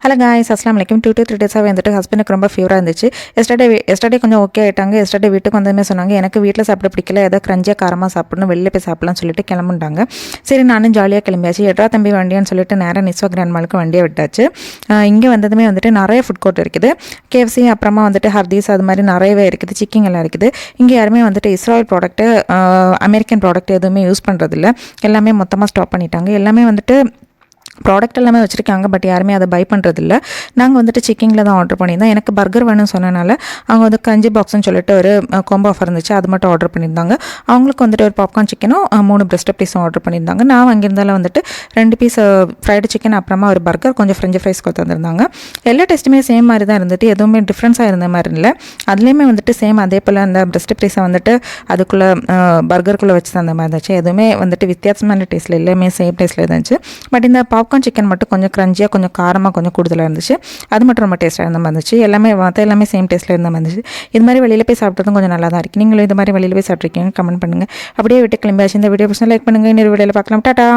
Hello guys, அஸ்லாம் வலைக்கம். 2 to 3 டேஸாக வந்துட்டு ஹஸ்பண்டுக்கு ரொம்ப ஃபீவராக இருந்துச்சு. எஸ்டர்டே கொஞ்சம் ஓகே ஆகிட்டாங்க. எஸ்டர்டே வீட்டுக்கு வந்ததுமே சொன்னாங்க, எனக்கு வீட்டில் சாப்பிட பிடிக்கல, ஏதோ கிரஞ்சியாக காரமாக சாப்பிடணும், வெளியில் போய் சாப்பிட்லாம்னு சொல்லிட்டு கிளம்புண்டாங்க. சரி, நானும் ஜாலியாக கிளம்பியாச்சு. எட்ரா தம்பி வண்டியான்னு சொல்லிட்டு நேராக நிஸ்வா கிராண்ட் மாலுக்கு வண்டியை விட்டாச்சு. இங்கே வந்ததுமே வந்துட்டு நிறைய ஃபுட் கோர்ட் இருக்குது. கேஎஃப்சி, அப்புறமா வந்துட்டு ஹர்தீஸ், அது மாதிரி நிறையவே இருக்குது. சிக்கிங் எல்லாம் இருக்குது. இங்கே யாருமே வந்துட்டு இஸ்ராயல் ப்ராடக்ட்டு, அமெரிக்கன் ப்ராடக்ட் எதுவுமே யூஸ் பண்ணுறதில்ல. எல்லாமே மொத்தமாக ஸ்டாப் பண்ணிட்டாங்க. எல்லாமே வந்துட்டு ப்ராடக்ட் எல்லாமே வச்சுருக்காங்க, பட் யாருமே அதை பை பண்ணுறதில்ல. நாங்கள் வந்துட்டு சிக்கிங்கில் தான் ஆர்டர் பண்ணியிருந்தோம். எனக்கு பர்கர் வேணும்னு சொன்னனால அவங்க வந்து கஞ்சி பாக்ஸ்னு சொல்லிட்டு ஒரு காம்போ ஆஃபர் இருந்துச்சு, அது மட்டும் ஆர்டர் பண்ணியிருந்தாங்க. அவங்களுக்கு வந்துட்டு ஒரு பாப்கார்ன் சிக்கனும் 3 பிரெஸ்ட் பீஸும் ஆர்டர் பண்ணியிருந்தாங்க. நான் வாங்கியிருந்தாலும் வந்துட்டு 2 பீஸ் ஃப்ரைடு சிக்கன், அப்புறமா ஒரு பர்கர், கொஞ்சம் ஃப்ரெஞ்சு ஃப்ரைஸ் கொடுத்து வந்திருந்தாங்க. எல்லா டேஸ்ட்டுமே சேம் மாதிரி தான் இருந்துட்டு, எதுவுமே டிஃப்ரென்ஸாக இருந்த மாதிரி இல்லை. அதுலேயுமே வந்துட்டு சேம் அதே போல் அந்த பிரெஸ்ட் பீஸை வந்துட்டு அதுக்குள்ளே பர்கருக்குள்ளே வச்சு தந்த மாதிரி இருந்துச்சு. எதுவுமே வந்துட்டு வித்தியாசமான டேஸ்ட்டில் எல்லாமே சேம் டேஸ்ட்டில் இருந்துச்சு. பட் இந்த பாப்கார்ன் சிக்கன் மட்டும் கொஞ்சம் கிரஞ்சியாக, கொஞ்சம் காரமாக, கொஞ்சம் கூடுதலாக இருந்துச்சு. அது மட்டும் ரொம்ப டேஸ்ட்டாக இருந்த மாதிரி இருந்துச்சு. எல்லாமே சேம் டேஸ்ட்டில் இருந்த மாதிரி இருந்துச்சு. இது மாதிரி வெளியில் போய் சாப்பிட்றதும் கொஞ்சம் நல்லா தான் இருக்குது. நீங்களும் இது மாதிரி வெளியில் போய் சாப்பிட்ருக்கீங்க, கமெண்ட் பண்ணுங்கள். அப்படியே விட்டு கிளம்பியாச்சு. இந்த வீடியோ பிடிச்சா லைக் பண்ணுங்கள். இன்னொரு வீடியோவில் பார்க்கலாம். டாடா.